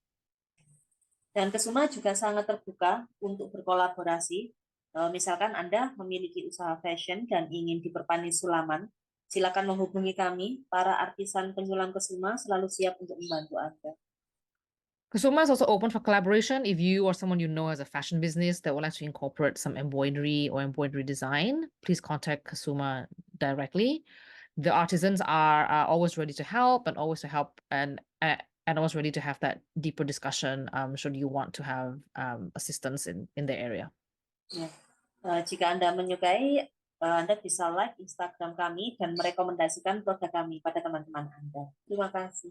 Dan Kesuma juga sangat terbuka untuk berkolaborasi. Misalkan Anda memiliki usaha fashion dan ingin diperpani sulaman, silakan menghubungi kami. Para artisan penyulam Kesuma selalu siap untuk membantu Anda. Kesuma is also open for collaboration. If you or someone you know has a fashion business that would like to incorporate some embroidery or embroidery design, please contact Kesuma directly. The artisans are always ready to help and always always ready to have that deeper discussion should you want to have assistance in the area. Ya. Jika Anda menyukai, Anda bisa like Instagram kami dan merekomendasikan produk kami pada teman-teman Anda. Terima kasih.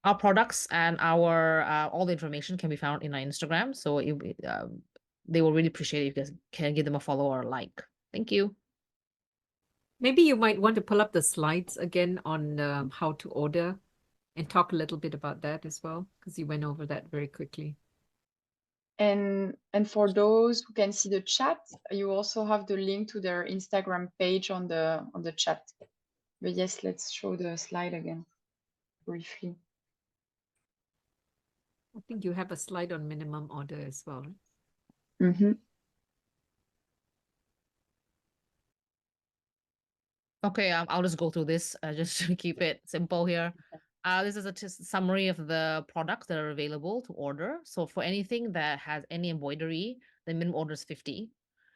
Our products and our all the information can be found in our Instagram, so they will really appreciate it if you guys can give them a follow or a like. Thank you. Maybe you might want to pull up the slides again on how to order and talk a little bit about that as well, because you went over that very quickly. And for those who can see the chat, you also have the link to their Instagram page on the chat. But yes, let's show the slide again briefly. I think you have a slide on minimum order as well. Mm-hmm. Okay, I'll just go through this just to keep it simple here. This is a summary of the products that are available to order. So for anything that has any embroidery, the minimum order is 50,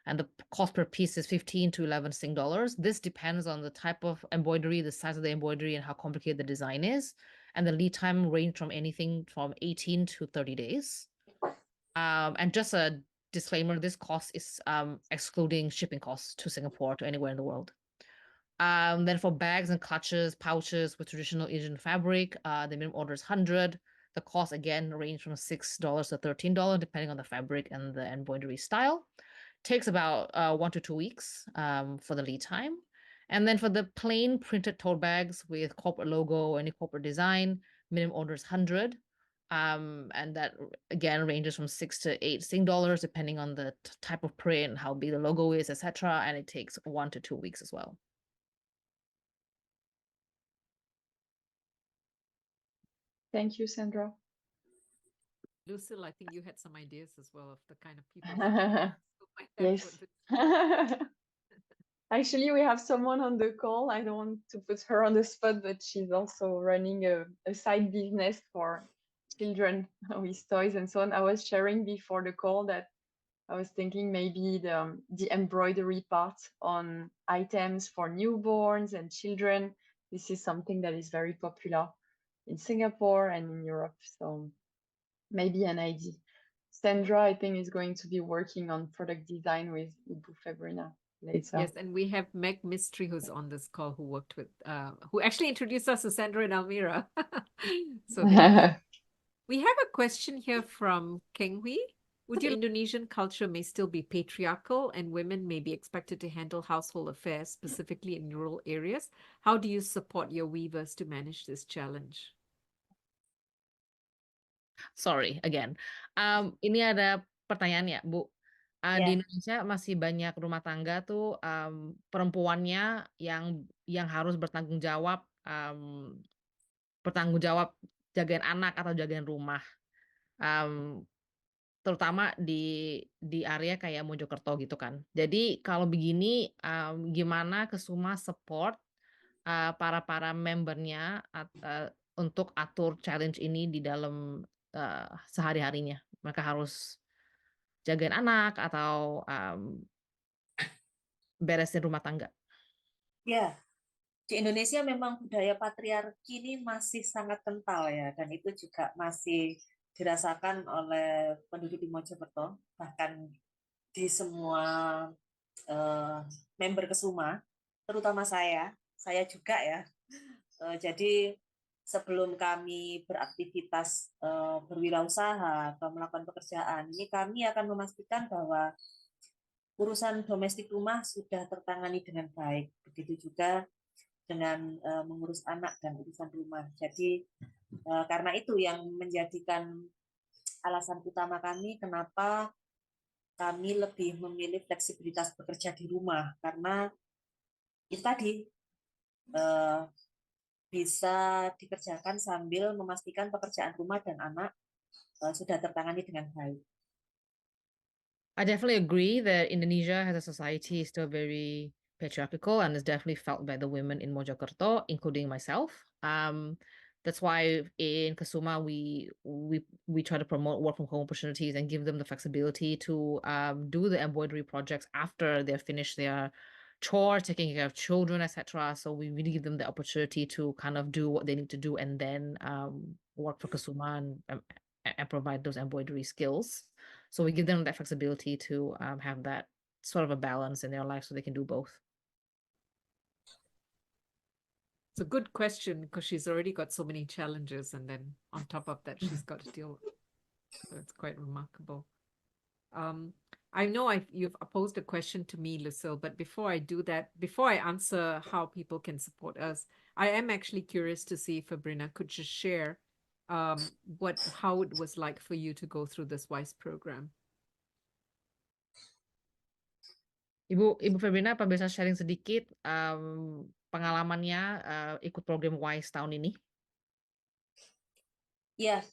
and the cost per piece is 15 to 11 Sing dollars. This depends on the type of embroidery, the size of the embroidery, and how complicated the design is. And the lead time range from anything from 18 to 30 days. And just a disclaimer, this cost is excluding shipping costs to Singapore, to anywhere in the world. Then for bags and clutches, pouches with traditional Asian fabric, the minimum order is 100. The cost again range from $6 to $13, depending on the fabric and the embroidery style. Takes about 1 to 2 weeks for the lead time. And then for the plain printed tote bags with corporate logo or any corporate design, minimum order is 100. And that again ranges from 6 to 8 Sing dollars, depending on the type of print, how big the logo is, etc. And it takes 1 to 2 weeks as well. Thank you, Sandra. Lucille, I think you had some ideas as well of the kind of people. Yes. Actually, we have someone on the call. I don't want to put her on the spot, but she's also running a side business for children with toys and so on. I was sharing before the call that I was thinking maybe the embroidery part on items for newborns and children. This is something that is very popular in Singapore and in Europe. So maybe an idea. Sandra, I think, is going to be working on product design with Ibu Febrina later. Yes, and we have Meg Mystery who's on this call who worked with, who actually introduced us to Sandra and Almira. So we have a question here from Keng Hui. Would you Indonesian culture may still be patriarchal and women may be expected to handle household affairs, specifically in rural areas? How do you support your weavers to manage this challenge? Sorry, again. Ini ada pertanyaan ya, Bu. Di Ya. Indonesia masih banyak rumah tangga tuh perempuannya yang harus bertanggung jawab jagain anak atau jagain rumah. Terutama di area kayak Mojokerto gitu kan. Jadi kalau begini gimana Kesuma support para membernya untuk atur challenge ini di dalam sehari-harinya. Mereka harus jagain anak atau beresin rumah tangga. Ya, di Indonesia memang budaya patriarki ini masih sangat kental ya, dan itu juga masih dirasakan oleh penduduk di Mojokerto, bahkan di semua member Kesuma, terutama saya juga ya. Jadi sebelum kami beraktivitas berwirausaha atau melakukan pekerjaan, ini kami akan memastikan bahwa urusan domestik rumah sudah tertangani dengan baik. Begitu juga dengan mengurus anak dan urusan rumah. Jadi karena itu yang menjadikan alasan utama kami kenapa kami lebih memilih fleksibilitas bekerja di rumah, karena itu tadi bisa dikerjakan sambil memastikan pekerjaan rumah dan anak sudah tertangani dengan baik. I definitely agree that Indonesia as a society is still very patriarchal and is definitely felt by the women in Mojokerto, including myself. That's why in Kesuma we try to promote work from home opportunities and give them the flexibility to do the embroidery projects after they're finished their chore, taking care of children, etc. So we really give them the opportunity to kind of do what they need to do and then work for Kesuma and provide those embroidery skills. So we give them that flexibility to have that sort of a balance in their life so they can do both. It's a good question because she's already got so many challenges, and then on top of that, she's got to deal with. So it's quite remarkable. I know you've posed a question to me, Lucille, but before I do that, before I answer how people can support us, I am actually curious to see if Fabrina could just share how it was like for you to go through this WISE program. Ibu Febrina, apa bisa sharing sedikit pengalamannya ikut program WISE tahun ini? Ya,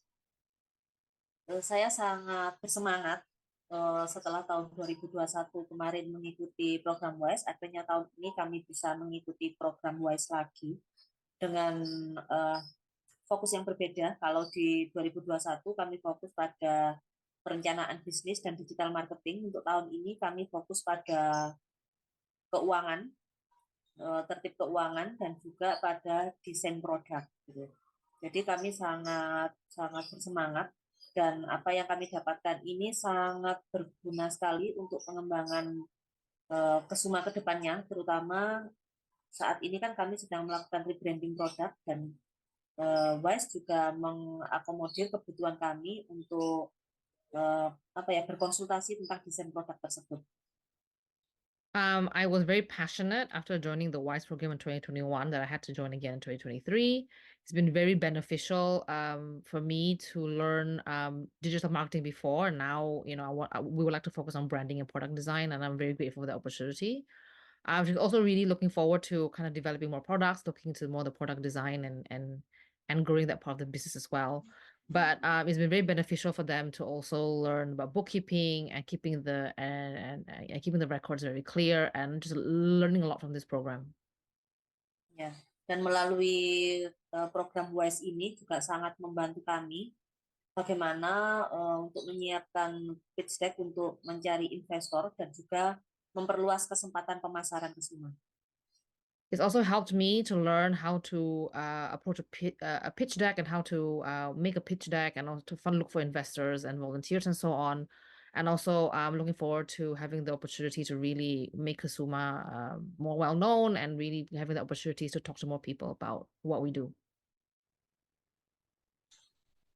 saya sangat bersemangat setelah tahun 2021 kemarin mengikuti program WISE. Akhirnya tahun ini kami bisa mengikuti program WISE lagi dengan fokus yang berbeda. Kalau di 2021 kami fokus pada perencanaan bisnis dan digital marketing. Untuk tahun ini kami fokus pada keuangan, tertib keuangan, dan juga pada desain produk. Jadi kami sangat bersemangat, dan apa yang kami dapatkan ini sangat berguna sekali untuk pengembangan Kesuma ke depannya, terutama saat ini kan kami sedang melakukan rebranding produk, dan WISE juga mengakomodir kebutuhan kami untuk berkonsultasi tentang desain produk tersebut. I was very passionate after joining the WISE program in 2021 that I had to join again in 2023. It's been very beneficial for me to learn digital marketing before. Now, we would like to focus on branding and product design, and I'm very grateful for the opportunity. I'm just also really looking forward to kind of developing more products, looking into more the product design and growing that part of the business as well. But it's been very beneficial for them to also learn about bookkeeping and keeping the keeping the records very clear and just learning a lot from this program. Ya, dan melalui program WISE ini juga sangat membantu kami bagaimana untuk menyiapkan pitch deck untuk mencari investor dan juga memperluas kesempatan pemasaran Kesuma. It's also helped me to learn how to approach a pitch deck and how to make a pitch deck and also to look for investors and volunteers and so on. And also I'm looking forward to having the opportunity to really make Kesuma more well known and really having the opportunities to talk to more people about what we do.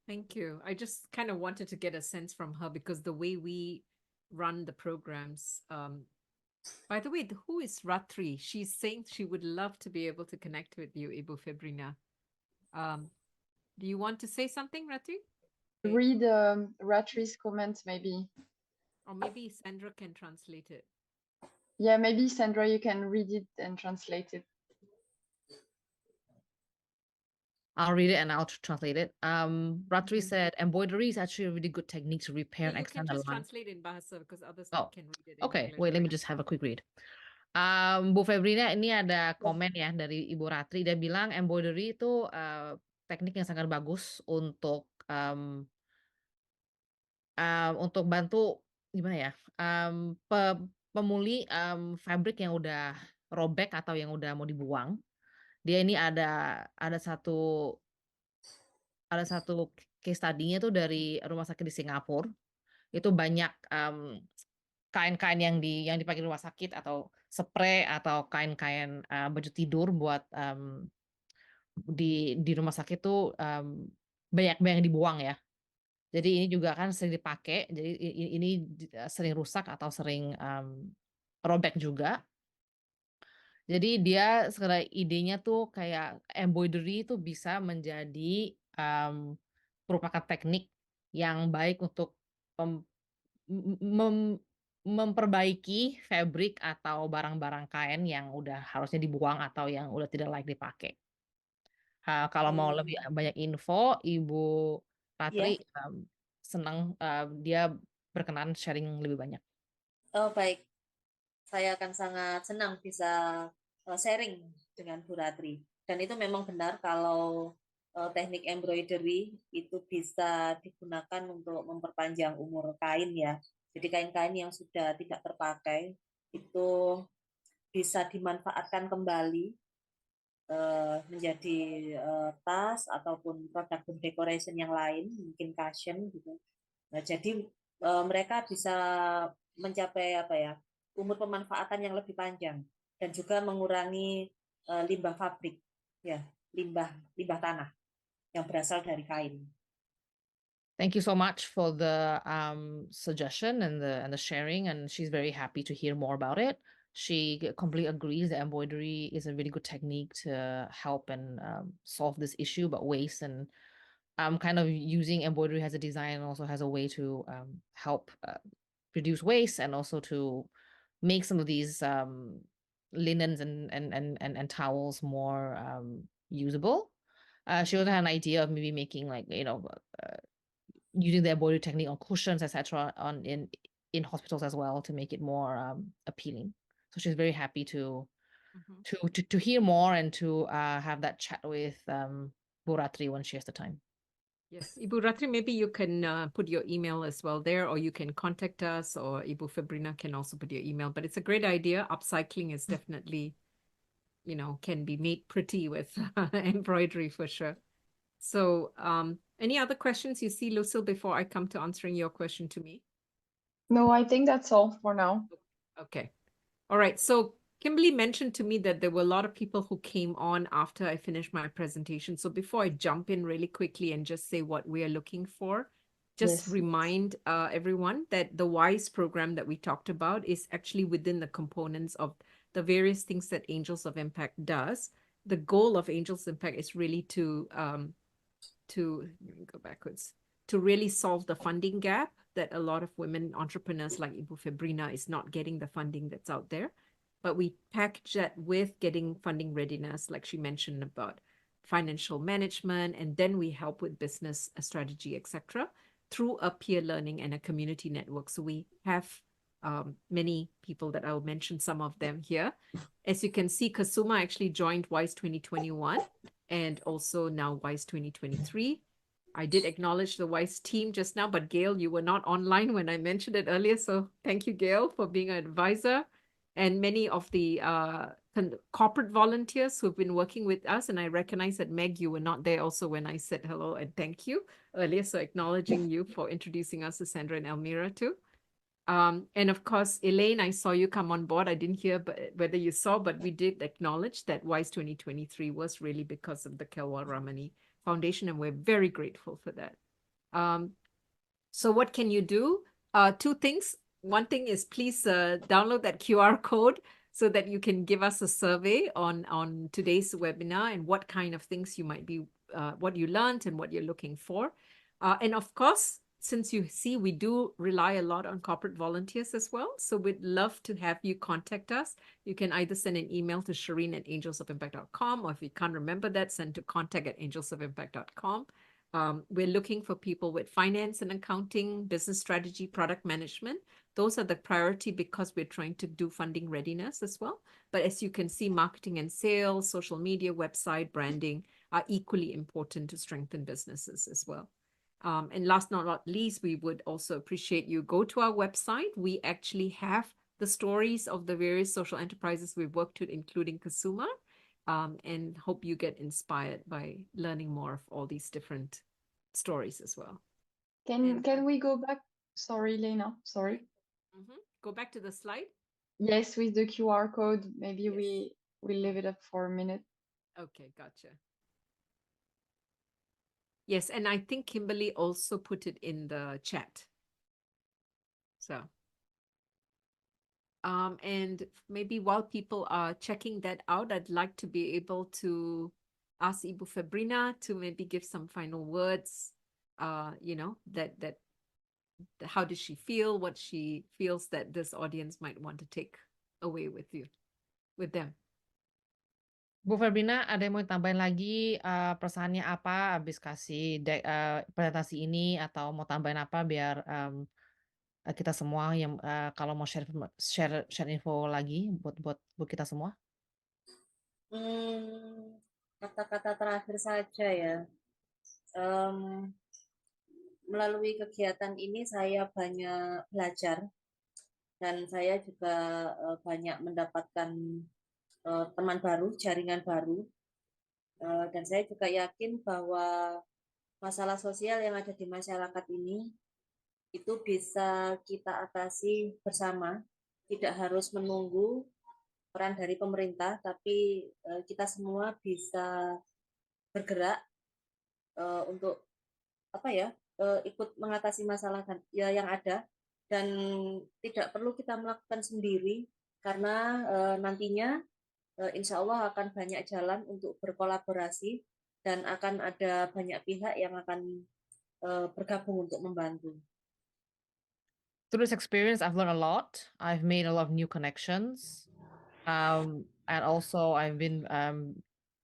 Thank you. I just kind of wanted to get a sense from her because the way we run the programs, by the way, who is Ratri? She's saying she would love to be able to connect with you, Ibu Febrina. Do you want to say something, Ratri? Read Ratri's comment maybe. Or maybe Sandra can translate it. Yeah, maybe Sandra, you can read it and translate it. I'll read it and I'll translate it. Ratri said embroidery is actually a really good technique to repair and You can extend a just line. translate in Bahasa because others Oh, can read it in Okay, English. wait, let me just have a quick read. Bu Febrina, ini ada komen ya dari Ibu Ratri. Dia bilang embroidery itu teknik yang sangat bagus untuk bantu gimana ya, pemuli fabric yang udah robek atau yang udah mau dibuang. Dia ini ada satu case study-nya tuh dari rumah sakit di Singapura. Itu banyak kain-kain yang dipakai di rumah sakit atau spray atau kain-kain baju tidur buat di rumah sakit tuh banyak yang dibuang ya. Jadi ini juga kan sering dipakai. Jadi ini sering rusak atau sering robek juga. Jadi dia sekarang idenya tuh kayak embroidery itu bisa menjadi merupakan teknik yang baik untuk memperbaiki fabric atau barang-barang kain yang udah harusnya dibuang atau yang udah tidak layak dipakai. Kalau mau lebih banyak info, Ibu Ratri senang dia berkenan sharing lebih banyak. Oh baik, saya akan sangat senang bisa sharing dengan Bu Ratri. Dan itu memang benar kalau teknik embroidery itu bisa digunakan untuk memperpanjang umur kain ya. Jadi kain-kain yang sudah tidak terpakai itu bisa dimanfaatkan kembali menjadi tas ataupun produk home decoration yang lain, mungkin cushion gitu. Nah, jadi mereka bisa mencapai umur pemanfaatan yang lebih panjang dan juga mengurangi limbah fabrik, ya, limbah tanah yang berasal dari kain. Thank you so much for the suggestion and the sharing, and she's very happy to hear more about it. She completely agrees that embroidery is a really good technique to help and solve this issue about waste, and kind of using embroidery as a design also has a way to help reduce waste and also to make some of these linens and towels more usable. She also had an idea of maybe making using the embroidery technique on cushions, etc., in hospitals as well to make it more appealing. So she's very happy to hear more and to have that chat with Bu Ratri when she has the time. Yes, Ibu Ratri, maybe you can put your email as well there, or you can contact us, or Ibu Febrina can also put your email. But it's a great idea. Upcycling is definitely, can be made pretty with embroidery for sure. So any other questions you see, Lucille, before I come to answering your question to me? No, I think that's all for now. Okay. All right. So Kimberly mentioned to me that there were a lot of people who came on after I finished my presentation. So before I jump in really quickly and just say what we are looking for, just remind everyone that the WISE program that we talked about is actually within the components of the various things that Angels of Impact does. The goal of Angels Impact is really to let me go backwards, to really solve the funding gap that a lot of women entrepreneurs like Ibu Febrina is not getting the funding that's out there. But we package that with getting funding readiness, like she mentioned about financial management, and then we help with business strategy, etc., through a peer learning and a community network. So we have many people that I'll mention some of them here. As you can see, Kesuma actually joined WISE 2021 and also now WISE 2023. I did acknowledge the WISE team just now, but Gail, you were not online when I mentioned it earlier. So thank you, Gail, for being an advisor. And many of the corporate volunteers who've been working with us. And I recognize that Meg, you were not there also when I said hello and thank you earlier. So acknowledging you for introducing us to Sandra and Elmira too. And of course, Elaine, I saw you come on board. I didn't hear whether you saw, but we did acknowledge that WISE 2023 was really because of the Kelwal Ramani Foundation, and we're very grateful for that. So what can you do? Two things. One thing is please download that QR code so that you can give us a survey on today's webinar and what kind of things you might be, what you learned and what you're looking for. And of course, since you see, we do rely a lot on corporate volunteers as well. So we'd love to have you contact us. You can either send an email to Shireen@angelsofimpact.com, or if you can't remember that, send to contact@angelsofimpact.com. We're looking for people with finance and accounting, business strategy, product management. Those are the priority because we're trying to do funding readiness as well. But as you can see, marketing and sales, social media, website, branding are equally important to strengthen businesses as well. And last but not least, we would also appreciate you go to our website. We actually have the stories of the various social enterprises we've worked with, including Kesuma, and hope you get inspired by learning more of all these different stories as well. Can we go back? Sorry, Lena, sorry. Go back to the slide. Yes, with the QR code, maybe Yes. we leave it up for a minute. Okay, gotcha. Yes, and I think Kimberly also put it in the chat. So, and maybe while people are checking that out, I'd like to be able to ask Ibu Febrina to maybe give some final words. You know, that how does she feel? What she feels that this audience might want to take away with them. Bu Febrina, ada yang mau tambahin lagi pesannya apa habis kasih presentasi ini, atau mau tambahin apa biar kita semua yang kalau mau share info lagi buat kita semua? Kata-kata terakhir saja ya. Melalui kegiatan ini saya banyak belajar dan saya juga banyak mendapatkan teman baru, jaringan baru, dan saya juga yakin bahwa masalah sosial yang ada di masyarakat ini itu bisa kita atasi bersama, tidak harus menunggu peran dari pemerintah, tapi kita semua bisa bergerak untuk ikut mengatasi masalah yang ada, dan tidak perlu kita melakukan sendiri karena nantinya insya Allah akan banyak jalan untuk berkolaborasi dan akan ada banyak pihak yang akan bergabung untuk membantu. Through this experience, I've learned a lot. I've made a lot of new connections. And also I've been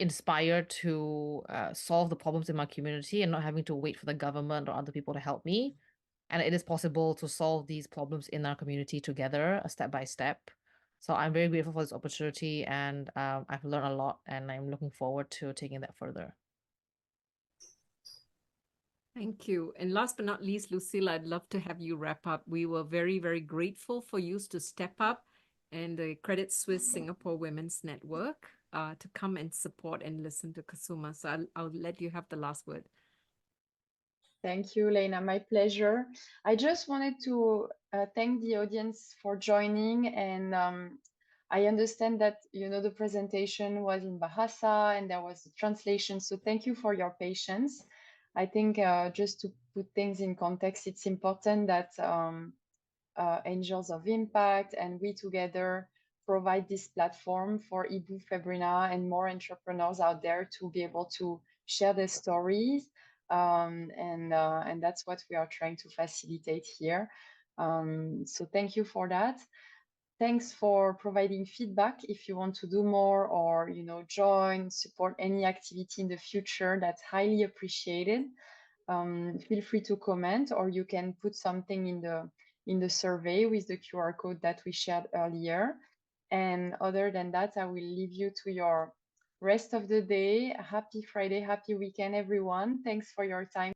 inspired to solve the problems in my community and not having to wait for the government or other people to help me. And it is possible to solve these problems in our community together, step by step. So I'm very grateful for this opportunity, and I've learned a lot, and I'm looking forward to taking that further. Thank you. And last but not least, Lucilla, I'd love to have you wrap up. We were very, very grateful for you to step up and the Credit Suisse Singapore Women's Network to come and support and listen to Kesuma. So I'll let you have the last word. Thank you, Lena. My pleasure. I just wanted to thank the audience for joining, and I understand that the presentation was in Bahasa and there was a translation, so thank you for your patience. I think just to put things in context, it's important that Angels of Impact and we together provide this platform for Ibu Febrina and more entrepreneurs out there to be able to share their stories. And that's what we are trying to facilitate here. So thank you for that. Thanks for providing feedback. If you want to do more or join, support any activity in the future, that's highly appreciated. Feel free to comment, or you can put something in the survey with the QR code that we shared earlier. And other than that, I will leave you to your rest of the day. Happy Friday, happy weekend, everyone. Thanks for your time.